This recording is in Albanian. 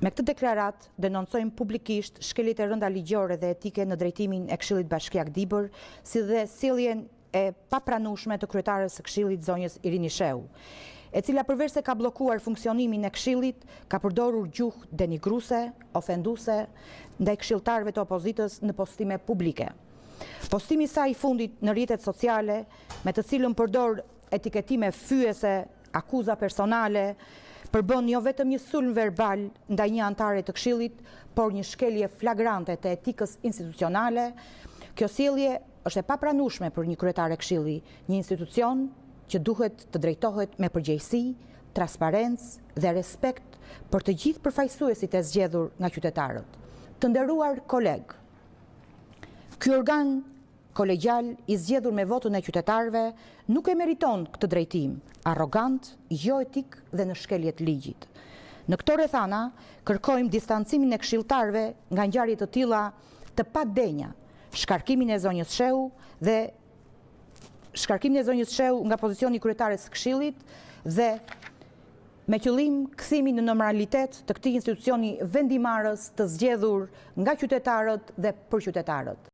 Me këtë deklarat, denoncojmë publikisht shkeljet e rënda ligjore dhe etike në drejtimin e Këshillit Bashkiak Dibër, si dhe sjelljen e papranueshme të kryetares së Këshillit zonjës Irini Shehu, e cila përveç se ka bllokuar funksionimin e Këshillit, ka përdorur gjuhë denigruese, ofenduese ndaj këshilltarëve të opozitës në postime publike. Postimi i saj i fundit në rrjetet sociale, me të cilën përdor etiketime fyese, akuza personale, përbën jo vetëm një sulm verbal ndaj një antare të Këshillit, por një shkelje flagrante të etikës institucionale. Kjo sjellje është e papranueshme për një kryetare Këshilli, një institucion që duhet të drejtohet me përgjegjësi, transparencë dhe respekt për të gjithë përfaqësuesit e zgjedhur nga qytetarët. Të nderuar koleg, ky organ kolegjal i zgjedhur me votën e qytetarëve nuk e meriton këtë drejtim, arrogant, jo etik dhe në shkelje të ligjit. Në këto rrethana kërkojmë distancimin e këshilltarëve nga ngjarje të tilla të padenja, shkarkimin e zonjës Shehu dhe shkarkimin e zonjës Shehu nga pozicioni i kryetares së Këshillit dhe me qëllim kthimin në normalitet të këtij institucioni vendimarrës të zgjedhur nga qytetarët dhe për qytetarët.